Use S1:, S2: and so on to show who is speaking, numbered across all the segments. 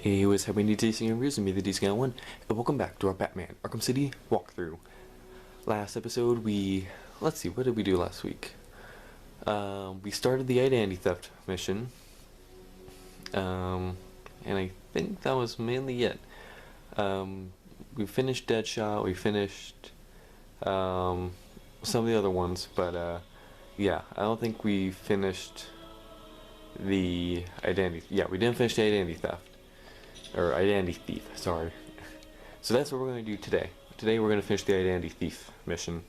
S1: Hey, what's happening, DC Gamers? Me, the DC Guy01, and welcome back to our Batman Arkham City walkthrough. Last episode, let's see, what did we do last week? We started the identity theft mission, and I think that was mainly it. We finished Deadshot, we finished, some of the other ones, but, yeah, I don't think we finished the identity, yeah, we didn't finish the identity theft. Or identity thief, sorry. So that's what we're going to do today. Today we're going to finish the identity thief mission.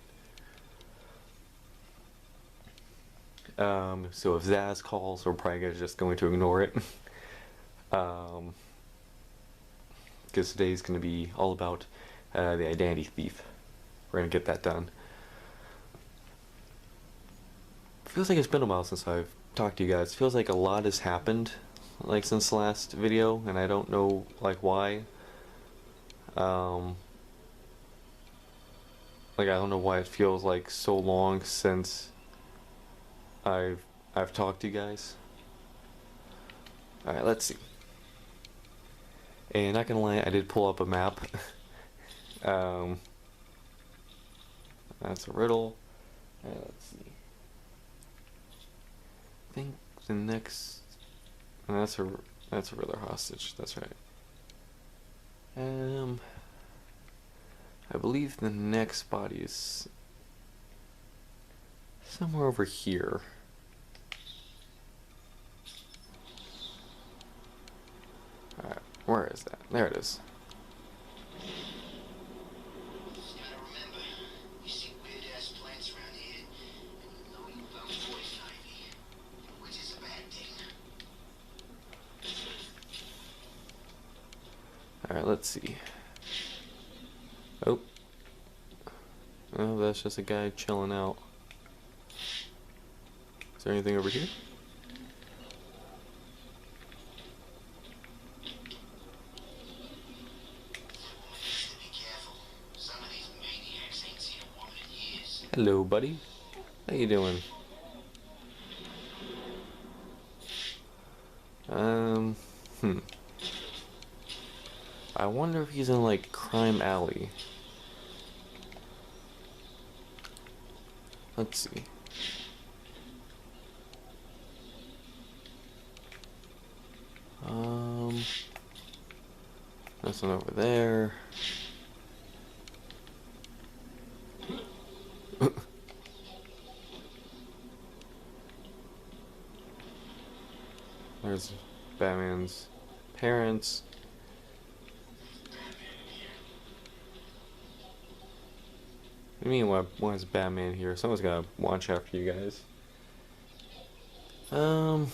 S1: So if Zaz calls, we're probably just going to ignore it. Because today's going to be all about the identity thief. We're going to get that done. Feels like it's been a while since I've talked to you guys. Feels like a lot has happened, like, since the last video, and I don't know, like, why. Like, I don't know why it feels like so long since I've talked to you guys. Alright, let's see. And not gonna lie, I did pull up a map. That's a riddle. Alright, let's see. I think the next... That's a Riddler hostage. That's right. I believe the next body is somewhere over here. Alright, where is that? There it is. Alright, let's see. Oh, that's just a guy chilling out. Is there anything over here? Hello, buddy. How you doing? I wonder if he's in, like, Crime Alley. Let's see. That's one over there. There's Batman's parents. What do you mean, why is Batman here? Someone's gotta watch after you guys. Why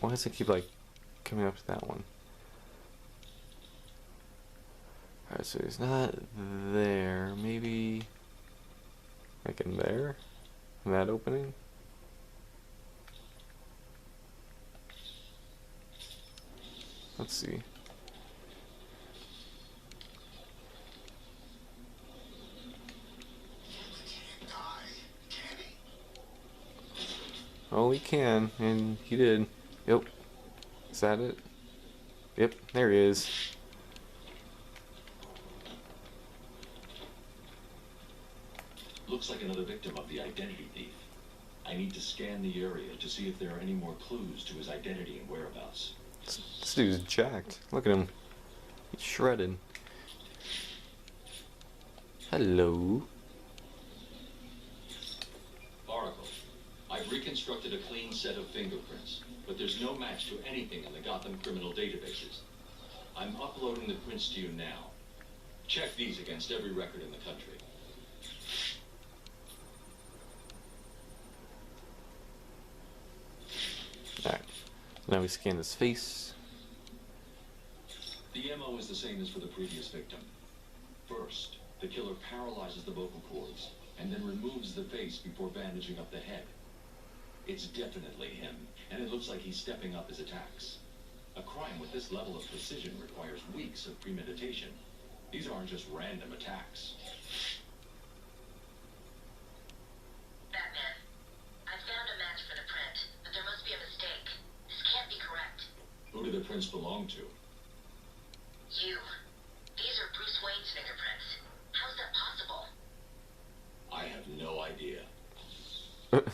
S1: does it keep, like, coming up to that one? Alright, so he's not there. Maybe, like, in there? In that opening? Let's see. Oh, he can, and he did. Yep. Is that it? Yep, there he is.
S2: Looks like another victim of the identity thief. I need to scan the area to see if there are any more clues to his identity and whereabouts.
S1: This dude's jacked. Look at him. He's shredded. Hello.
S2: Oracle, I've reconstructed a clean set of fingerprints, but there's no match to anything in the Gotham criminal databases. I'm uploading the prints to you now. Check these against every record in the country.
S1: Alright. So now we scan his face.
S2: The MO is the same as for the previous victim. First, the killer paralyzes the vocal cords, and then removes the face before bandaging up the head. It's definitely him, and it looks like he's stepping up his attacks. A crime with this level of precision requires weeks of premeditation. These aren't just random attacks.
S3: Batman, I found a match for the print, but there must be a mistake. This can't be correct.
S2: the prints belong to.
S3: You. These are Bruce Wayne's fingerprints. How is that possible?
S2: I have no idea.
S3: Bruce,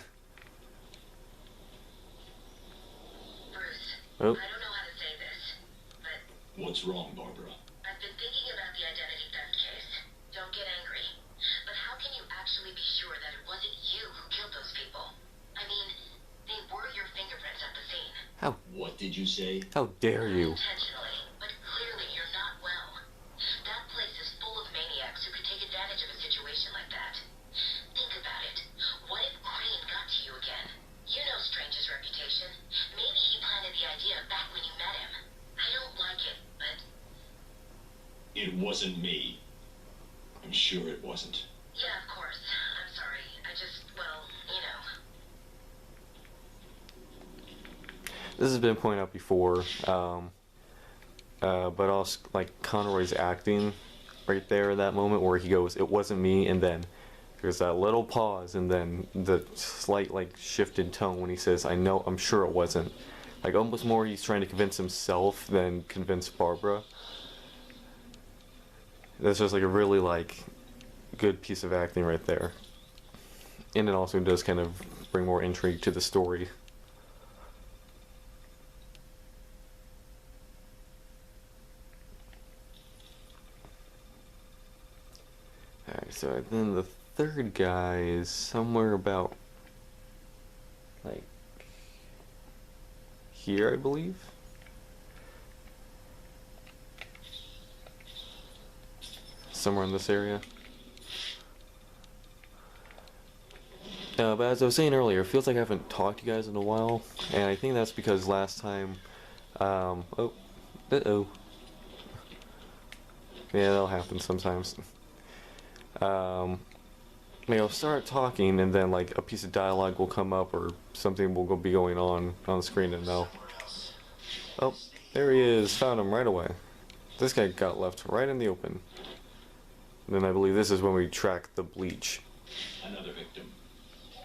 S1: Oh.
S3: I don't know how to say this, but
S2: What's wrong, Barbara?
S3: I've been thinking about the identity theft case. Don't get angry. But how can you actually be sure that it wasn't you who killed those people? I mean, they were your fingerprints at the scene.
S2: What did you say?
S1: How dare you?
S3: Intentionally, but clearly you're not well. That place is full of maniacs who could take advantage of a situation like that. Think about it. What if Crane got to you again? You know Strange's reputation. Maybe he planted the idea back when you met him. I don't like it, but
S2: It wasn't me. I'm sure it wasn't.
S3: yeah, of course. I'm sorry. I just, well, you know.
S1: This has been pointed out before, but also like Conroy's acting right there in that moment where he goes, "It wasn't me," and then there's that little pause, and then the slight like shifted tone when he says, I'm sure it wasn't." Like almost more he's trying to convince himself than convince Barbara. That's just like a really like good piece of acting right there, and it also does kind of bring more intrigue to the story. Alright, so then the third guy is somewhere about like here, I believe. Somewhere in this area. But as I was saying earlier, it feels like I haven't talked to you guys in a while, and I think that's because last time, yeah, that'll happen sometimes. I'll start talking, and then like a piece of dialogue will come up, or something will be going on the screen, and oh, there he is, found him right away. This guy got left right in the open. And then I believe this is when we track the bleach.
S2: Another victim.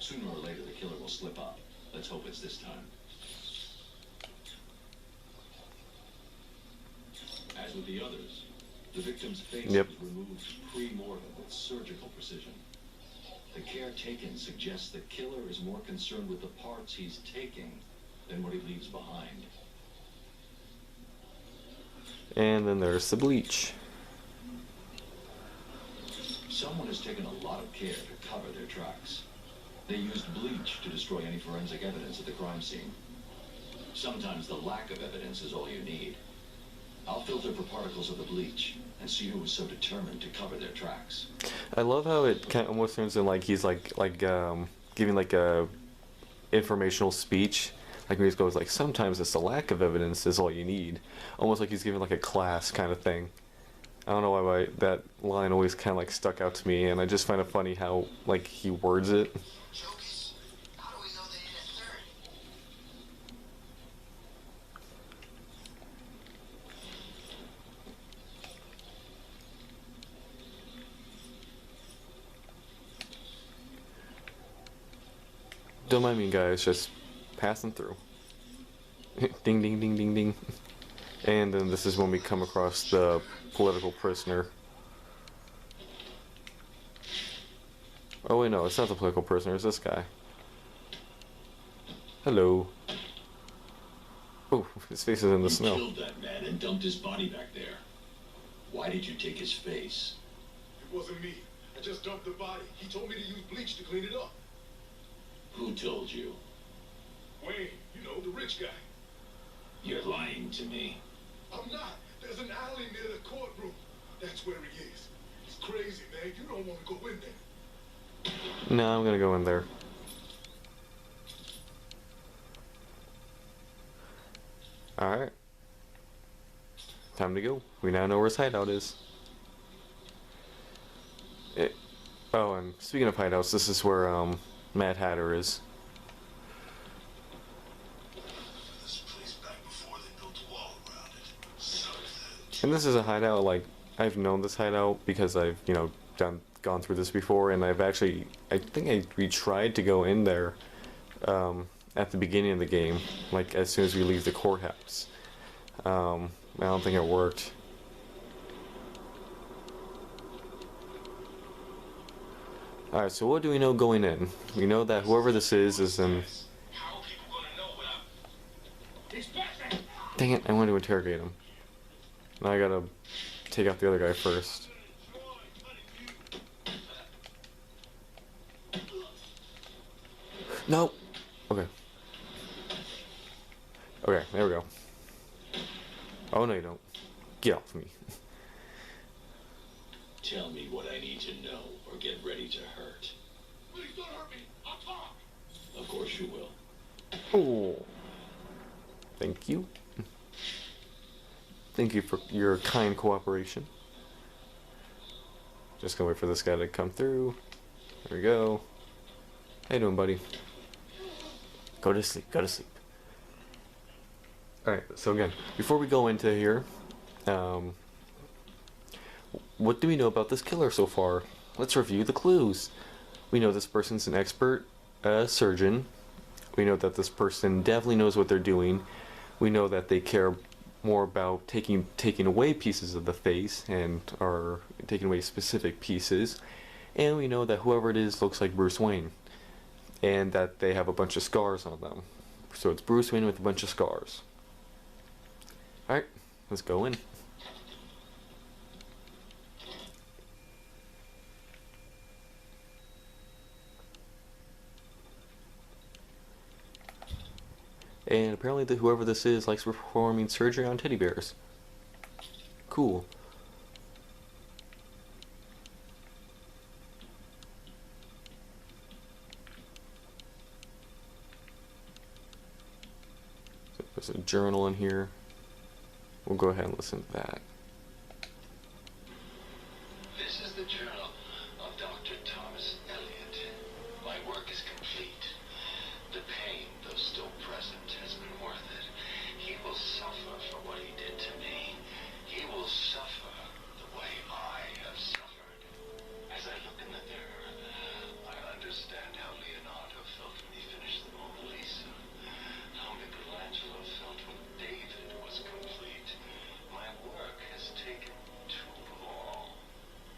S2: Sooner or later, the killer will slip up. Let's hope it's this time. As with the others, the victim's face
S1: Yep.
S2: was removed pre-mortem with surgical precision. The care taken suggests the killer is more concerned with the parts he's taking than what he leaves behind.
S1: And then there's the bleach.
S2: Someone has taken a lot of care to cover their tracks. They used bleach to destroy any forensic evidence at the crime scene. Sometimes the lack of evidence is all you need. I'll filter for particles of the bleach and see who was so determined to cover their tracks.
S1: I love how it kind of almost turns in like he's like giving like a informational speech. Like when he goes like, sometimes it's the lack of evidence is all you need. Almost like he's giving like a class kind of thing. I don't know why that line always kind of like stuck out to me, and I just find it funny how like he words it.
S3: Jokes. How do we know they hit a third?
S1: Don't mind me, guys, just passing through. Ding, ding, ding, ding, ding. And then this is when we come across the political prisoner. Oh wait, no, it's not the political prisoner, it's this guy. Hello. Oh, his face is in the
S2: You
S1: snow.
S2: killed that man and dumped his body back there. Why did you take his face?
S4: It wasn't me. I just dumped the body. He told me to use bleach to clean it up.
S2: Who told you?
S4: Wayne, you know, the rich guy.
S2: You're lying to me.
S4: I'm not. There's an alley near the courtroom. That's where he is. He's crazy, man. You don't want to go in there.
S1: No, I'm gonna go in there. Alright. Time to go. We now know where his hideout is. Oh, and speaking of hideouts, this is where Mad Hatter is.
S4: This place back before they built a wall around it.
S1: And this is a hideout, like, I've known this hideout because I've, gone through this before, and I've actually, I think we tried to go in there at the beginning of the game, like as soon as we leave the courthouse. I don't think it worked. Alright, so what do we know going in? We know that whoever this is in...
S4: How are people gonna know without inspection?
S1: Dang it, I wanted to interrogate him. Now I gotta take out the other guy first. No! Okay. Okay, there we go. Oh, no you don't. Get off me.
S2: Tell me what I need to know, or get ready to hurt.
S4: Please don't hurt me. I'll talk.
S2: Of course you will.
S1: Oh. Thank you. Thank you for your kind cooperation. Just gonna wait for this guy to come through. There we go. How you doing, buddy? Go to sleep, go to sleep. Alright, so again, before we go into here, what do we know about this killer so far? Let's review the clues. We know this person's an expert surgeon. We know that this person definitely knows what they're doing. We know that they care more about taking away pieces of the face and are taking away specific pieces. And we know that whoever it is looks like Bruce Wayne. And that they have a bunch of scars on them. So it's Bruce Wayne with a bunch of scars. Alright, let's go in. And apparently whoever this is likes performing surgery on teddy bears. Cool. So there's a journal in here. We'll go ahead and listen to that.
S2: This is the journal of Dr. Thomas Elliot. My work is complete. The pain, though still present, has been worth it. He will suffer for what he did to me. He will suffer the way I have suffered. As I look in the mirror, I understand how Leonardo felt when he finished the Mona Lisa. How Michelangelo felt when David was complete. My work has taken too long.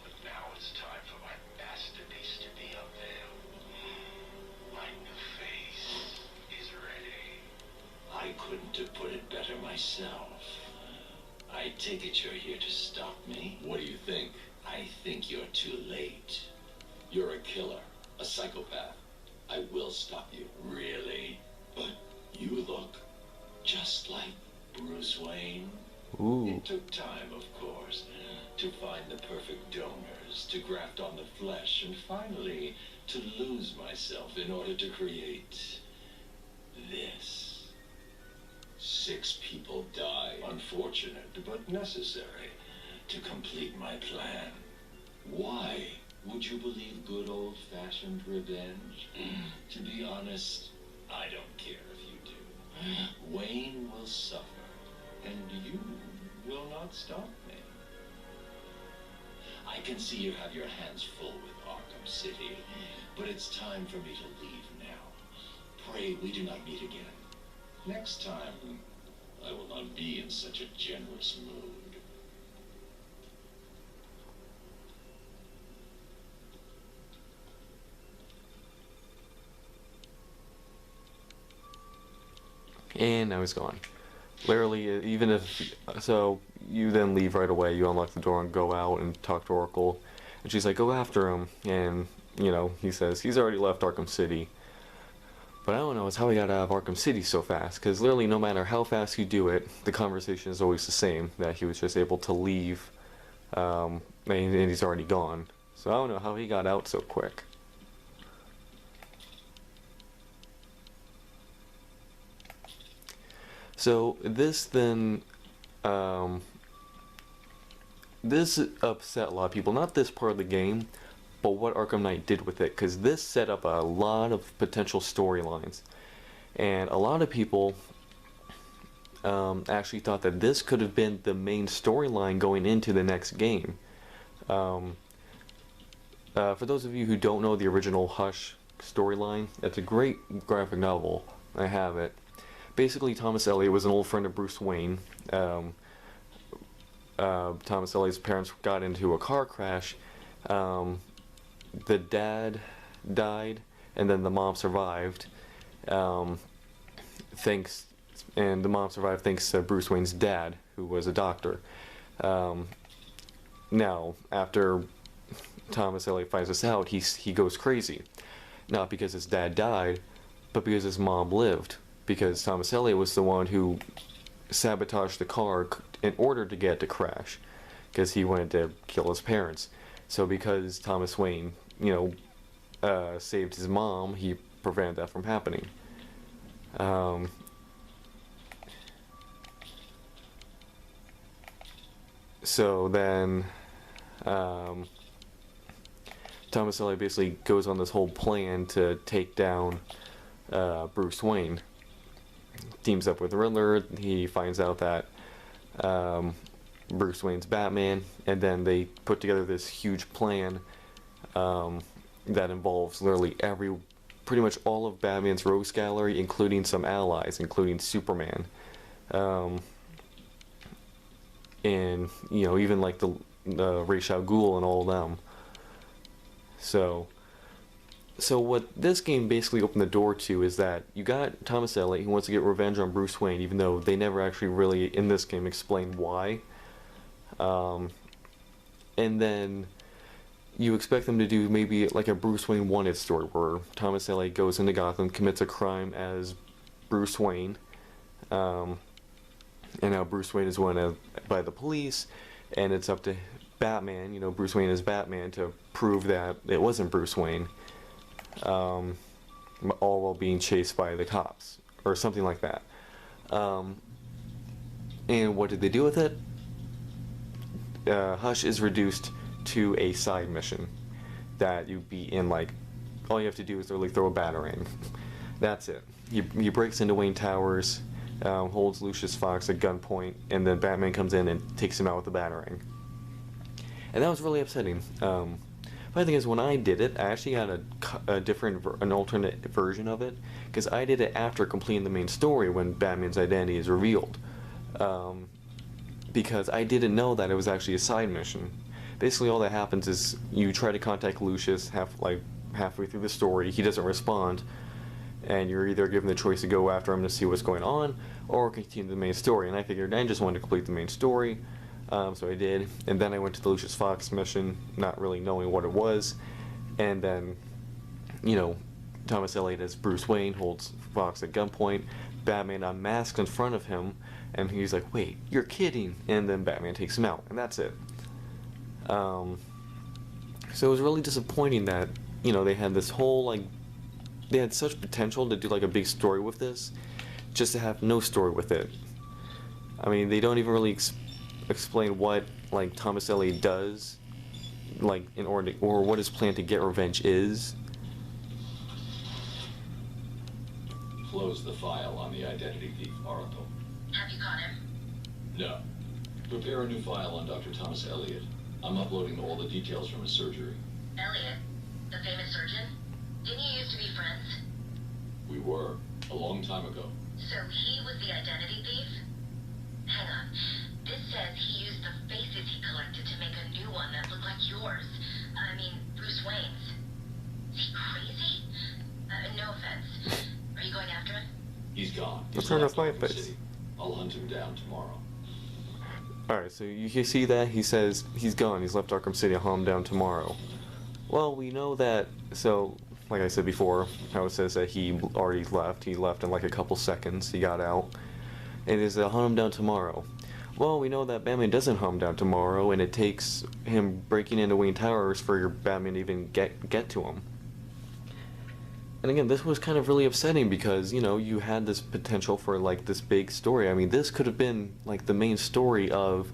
S2: But now it's time for my masterpiece to be unveiled. My new face is ready. I couldn't have put it better myself. I take it you're here to stop me? What do you think? I think you're too late. You're a killer, a psychopath. I will stop you. Really? But you look just like Bruce Wayne.
S1: Ooh.
S2: It took time, of course, to find the perfect donors, to graft on the flesh, and finally to lose myself in order to create this. 6 people die, unfortunate but necessary, to complete my plan. Why would you believe good old-fashioned revenge? To be honest, I don't care if you do. Wayne will suffer, and you will not stop me. I can see you have your hands full with Arkham City, but it's time for me to leave now. Pray we do not meet again. Next time, I will not be in such a generous mood.
S1: And now he's gone. Literally, even if... So, you then leave right away, you unlock the door and go out and talk to Oracle. And she's like, go after him. And, you know, he says, he's already left Arkham City. But I don't know, it's how he got out of Arkham City so fast. Because literally, no matter how fast you do it, the conversation is always the same. That he was just able to leave, and he's already gone. So I don't know how he got out so quick. So this then, this upset a lot of people. Not this part of the game, but what Arkham Knight did with it. Because this set up a lot of potential storylines. And a lot of people actually thought that this could have been the main storyline going into the next game. For those of you who don't know the original Hush storyline, it's a great graphic novel. I have it. basically Thomas Elliot was an old friend of Bruce Wayne. Thomas Elliot's parents got into a car crash. The dad died, and then the mom survived. Thanks to Bruce Wayne's dad, who was a doctor. Now, after Thomas Elliot finds this out, he goes crazy. Not because his dad died, but because his mom lived. Because Thomas Elliot was the one who sabotaged the car in order to get it to crash. Because he wanted to kill his parents. So because Thomas Wayne, saved his mom, he prevented that from happening. So then, Thomas Elliot basically goes on this whole plan to take down Bruce Wayne. Teams up with the Riddler. He finds out that Bruce Wayne's Batman, and then they put together this huge plan that involves literally pretty much all of Batman's rogues gallery, including some allies, including Superman. And even like the Ra's al Ghul and all of them. So what this game basically opened the door to is that you got Thomas Elliot who wants to get revenge on Bruce Wayne, even though they never actually really in this game explain why. And then you expect them to do maybe like a Bruce Wayne wanted story where Thomas Elliot goes into Gotham, commits a crime as Bruce Wayne, and now Bruce Wayne is wanted by the police, and it's up to Batman, Bruce Wayne is Batman, to prove that it wasn't Bruce Wayne, all while being chased by the cops, or something like that. And what did they do with it? Hush is reduced to a side mission that you be in, like, all you have to do is literally throw a batarang. That's it. He breaks into Wayne Towers, holds Lucius Fox at gunpoint, and then Batman comes in and takes him out with a batarang. And that was really upsetting. Funny thing is, when I did it, I actually had an alternate version of it, because I did it after completing the main story when Batman's identity is revealed. Because I didn't know that it was actually a side mission. Basically, all that happens is you try to contact Lucius halfway through the story. He doesn't respond, and you're either given the choice to go after him to see what's going on, or continue the main story. And I figured I just wanted to complete the main story, so I did. And then I went to the Lucius Fox mission, not really knowing what it was. And then, Thomas Elliot as Bruce Wayne holds Fox at gunpoint. Batman unmasks in front of him, and he's like, "Wait, you're kidding!" And then Batman takes him out, and that's it. So it was really disappointing that they had this whole they had such potential to do a big story with this, just to have no story with it. I mean, they don't even really explain what Thomas Elliot does, in order to, or what his plan to get revenge is.
S2: Close the file on the identity thief, Oracle.
S3: Have you caught him?
S2: No. Prepare a new file on Dr. Thomas Elliot. I'm uploading all the details from his surgery.
S3: Elliot? The famous surgeon? Didn't you used to be friends?
S2: We were, a long time ago.
S3: So he was the identity thief? Hang on. This says he used the faces he collected to make a new one that looked like yours. I mean, Bruce Wayne's. Is he crazy? No offense. Are you going after him?
S2: He's gone.
S1: Let's turn off my face.
S2: I'll hunt him down tomorrow.
S1: Alright, so you see that? He says he's gone. He's left Arkham City. I'll hunt him down tomorrow. Well, we know that, so, like I said before, how it says that he already left. He left in a couple seconds. He got out. And it says, I'll hunt him down tomorrow. Well, we know that Batman doesn't hunt him down tomorrow, and it takes him breaking into Wayne Towers for your Batman to even get to him. And again, this was kind of really upsetting because, you had this potential for, this big story. I mean, this could have been, the main story of,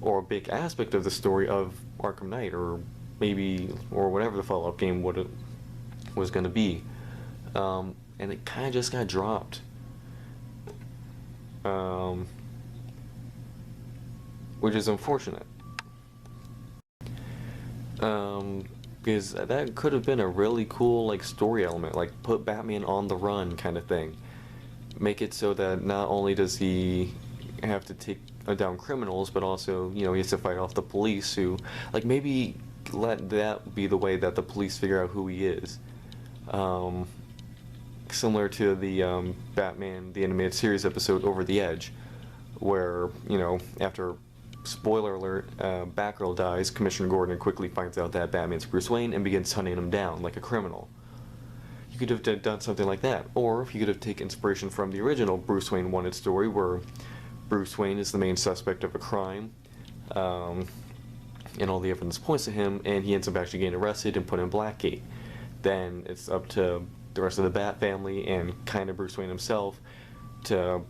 S1: or a big aspect of the story of Arkham Knight, or maybe, or whatever the follow-up game was going to be. And it kind of just got dropped. Which is unfortunate. Because that could have been a really cool story element, put Batman on the run kind of thing. make it so that not only does he have to take down criminals, but also, he has to fight off the police who, like, maybe let that be the way that the police figure out who he is. Similar to the Batman, the animated series episode Over the Edge, where, after, spoiler alert, Batgirl dies, Commissioner Gordon quickly finds out that Batman's Bruce Wayne and begins hunting him down like a criminal. You could have done something like that, or you could have taken inspiration from the original Bruce Wayne Wanted story, where Bruce Wayne is the main suspect of a crime, and all the evidence points to him, and he ends up actually getting arrested and put in Blackgate. Then it's up to the rest of the Bat family and kind of Bruce Wayne himself to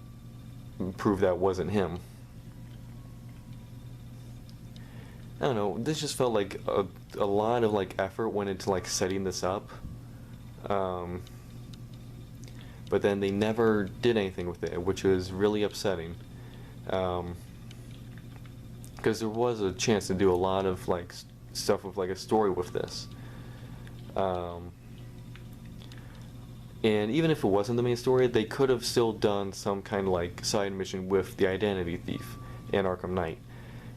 S1: prove that wasn't him. I don't know, this just felt like a lot of like effort went into like setting this up, but then they never did anything with it, which was really upsetting, because there was a chance to do a lot of like stuff with like a story with this, and even if it wasn't the main story, they could have still done some kind of like side mission with the Identity Thief and Arkham Knight,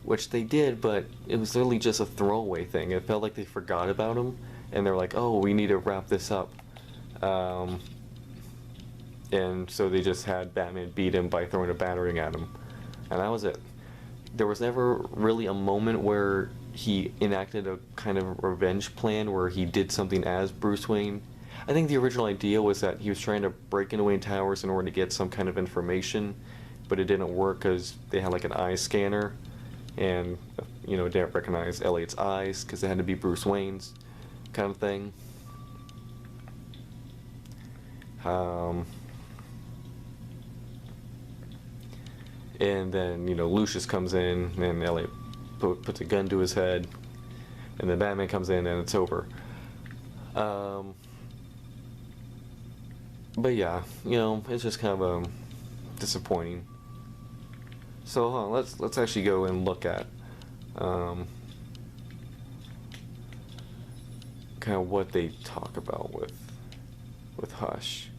S1: which they did, but it was literally just a throwaway thing. It felt like they forgot about him, and they're like, oh, we need to wrap this up. And so they just had Batman beat him by throwing a battering at him. And that was it. There was never really a moment where he enacted a kind of revenge plan where he did something as Bruce Wayne. I think the original idea was that he was trying to break into Wayne Towers in order to get some kind of information, but it didn't work because they had like an eye scanner, and didn't recognize Elliot's eyes because they had to be Bruce Wayne's, kind of thing. And then Lucius comes in and Elliot puts a gun to his head, and then Batman comes in and it's over. But yeah, it's just kind of disappointing. So let's actually go and look at kind of what they talk about with Hush.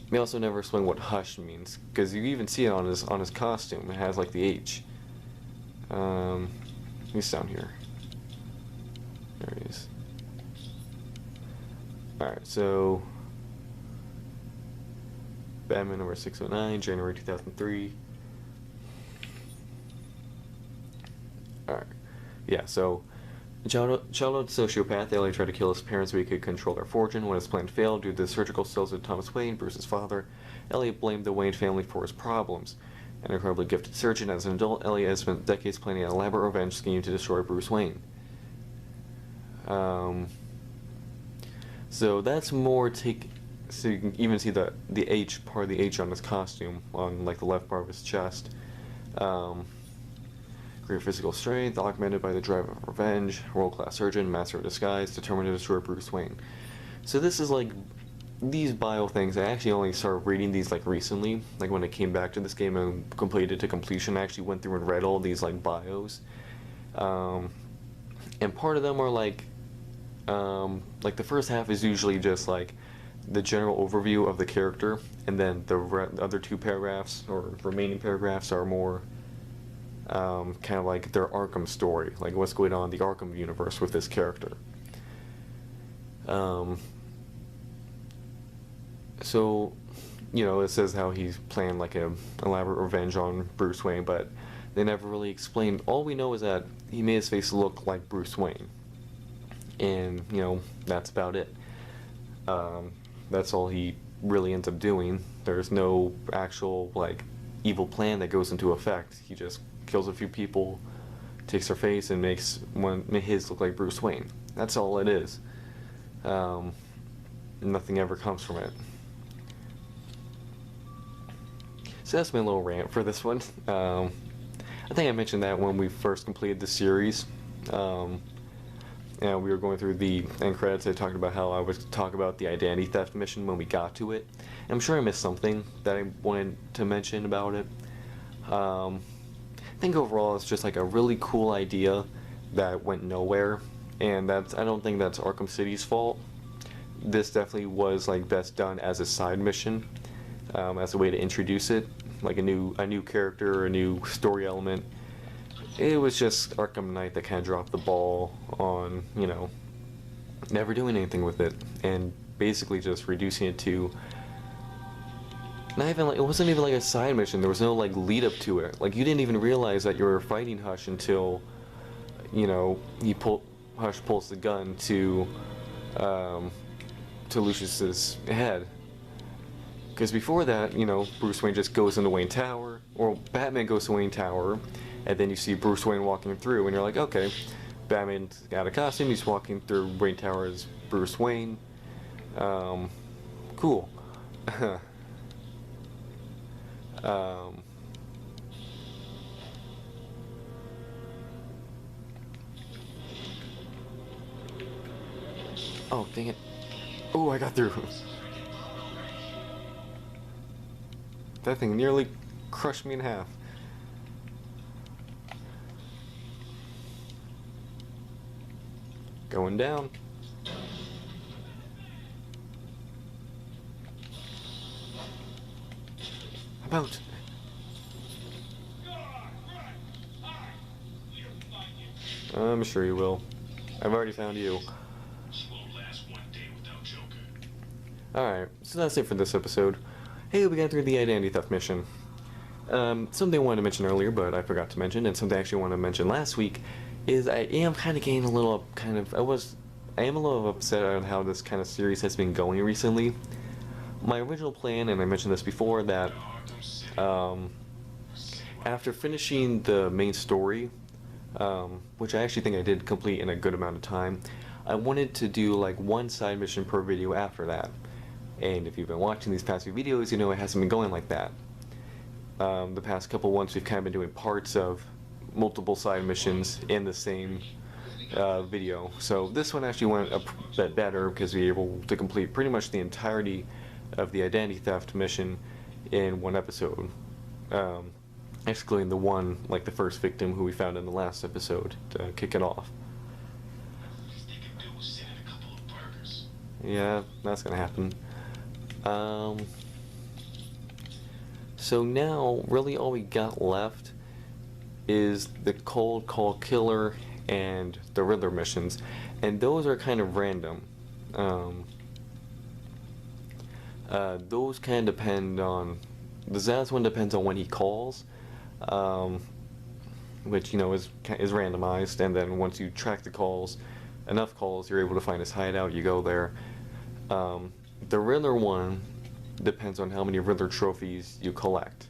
S1: They also never explain what Hush means, because you even see it on his costume. It has like the H. He's down here. There he is. Alright, so Batman number 609, January 2003. Alright. Yeah, so a childhood sociopath, Elliot tried to kill his parents so he could control their fortune. When his plan failed due to the surgical cells of Thomas Wayne, Bruce's father, Elliot blamed the Wayne family for his problems. An incredibly gifted surgeon, as an adult, Elliot has spent decades planning an elaborate revenge scheme to destroy Bruce Wayne. So that's more so you can even see the H, part of the H on his costume, on like the left part of his chest. Great physical strength, augmented by the drive of revenge, world-class surgeon, master of disguise, determined to destroy Bruce Wayne. So this is like, these bio things, I actually only started reading these like recently, like when I came back to this game and completed it to completion. I actually went through and read all these like bios. And part of them are like the first half is usually just like the general overview of the character, and then the other two paragraphs, or remaining paragraphs, are more kind of like their Arkham story, like what's going on in the Arkham universe with this character. So, it says how he's planned like an elaborate revenge on Bruce Wayne, but they never really explained. All we know is that he made his face look like Bruce Wayne, and that's about it. That's all he really ends up doing. There's no actual like evil plan that goes into effect. He just kills a few people, takes their face, and makes his look like Bruce Wayne. That's all it is. Nothing ever comes from it. So that's my little rant for this one. I think I mentioned that when we first completed the series. And we were going through the end credits. I talked about how I would talk about the identity theft mission when we got to it. And I'm sure I missed something that I wanted to mention about it. I think overall it's just like a really cool idea that went nowhere, and I don't think that's Arkham City's fault. this definitely was like best done as a side mission, as a way to introduce it, like a new character, a new story element. It was just Arkham Knight that kind of dropped the ball on, never doing anything with it, and basically just reducing it to not even like, it wasn't even like a side mission. There was no like lead up to it. Like you didn't even realize that you were fighting Hush until, Hush pulls the gun to Lucius's head. Because before that, Bruce Wayne just goes into Wayne Tower, or Batman goes to Wayne Tower, and then you see Bruce Wayne walking through, and you're like, okay, Batman's got a costume, he's walking through Wayne Tower as Bruce Wayne. Cool. Oh, dang it. Oh, I got through. That thing nearly crushed me in half. Going down. About. I'm sure you will. I've already found you. Alright, so that's it for this episode. Hey, we got through the identity theft mission. Something I wanted to mention earlier, but I forgot to mention, and something I actually wanted to mention last week, is I am kind of getting a little I am a little upset on how this kind of series has been going recently. My original plan, and I mentioned this before, that after finishing the main story, which I actually think I did complete in a good amount of time, I wanted to do like one side mission per video after that. And if you've been watching these past few videos, you know it hasn't been going like that. The past couple ones we've kind of been doing parts of multiple side missions in the same video. So this one actually went a bit better because we were able to complete pretty much the entirety of the identity theft mission in one episode. Excluding the one, like the first victim who we found in the last episode to kick it off. Yeah, that's gonna happen. So now, really all we got left is the Cold Call Killer and the Riddler missions, and those are kind of random. Those kind of depend on, the Zaz one depends on when he calls, which is randomized, and then once you track the calls, enough calls, you're able to find his hideout, you go there. The Riddler one depends on how many Riddler trophies you collect.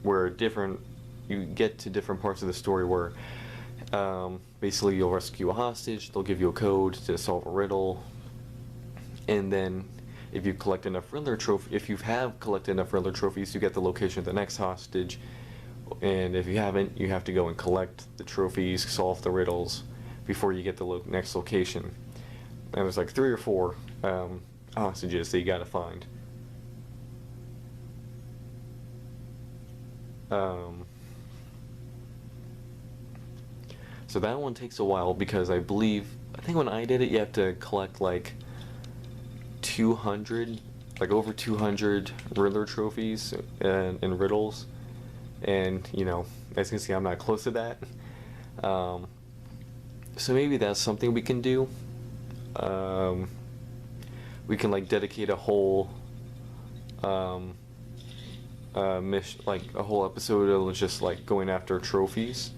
S1: Where you get to different parts of the story where basically you'll rescue a hostage, they'll give you a code to solve a riddle, and then if you collect enough Riddler if you have collected enough Riddler trophies, you get the location of the next hostage, and if you haven't, you have to go and collect the trophies, solve the riddles before you get the next location. And there's like 3 or 4 hostages that you gotta find. So that one takes a while because I think when I did it, you have to collect like 200, like over 200 Riddler trophies and riddles, and as you can see, I'm not close to that. So maybe that's something we can do. We can like dedicate a whole mission, like a whole episode of just like going after trophies.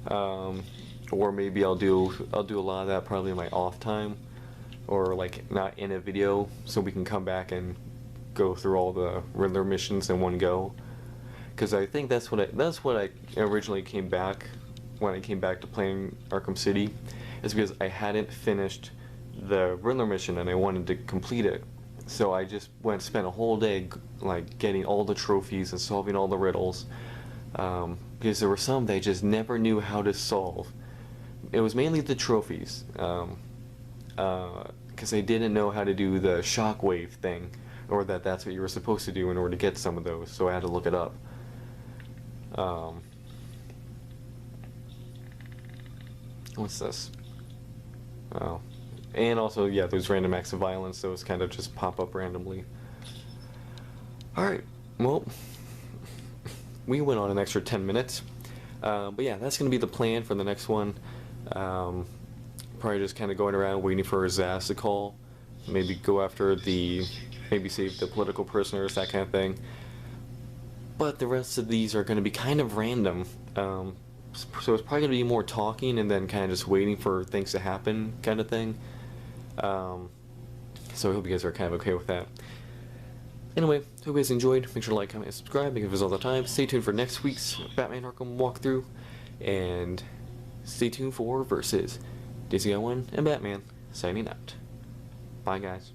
S1: Or maybe I'll do a lot of that probably in my off time, or like not in a video, so we can come back and go through all the Riddler missions in one go. Because I think that's what I originally came back when I came back to playing Arkham City, is because I hadn't finished the Riddler mission and I wanted to complete it. So I just spent a whole day like getting all the trophies and solving all the riddles, because there were some they just never knew how to solve. It was mainly the trophies, because they didn't know how to do the shockwave thing, or that's what you were supposed to do in order to get some of those, so I had to look it up. What's this? Oh. And also, yeah, those random acts of violence, those kind of just pop up randomly. Alright, well, we went on an extra 10 minutes. But yeah, that's going to be the plan for the next one. Probably just kind of going around waiting for Zaz to call. Maybe go after maybe save the political prisoners, that kind of thing. But the rest of these are going to be kind of random. So it's probably going to be more talking and then kind of just waiting for things to happen kind of thing. So I hope you guys are kind of okay with that. Anyway, hope you guys enjoyed. Make sure to like, comment, and subscribe. Make it visit all the time. Stay tuned for next week's Batman Arkham walkthrough. And stay tuned for Versus. Guy01 and Batman signing out. Bye, guys.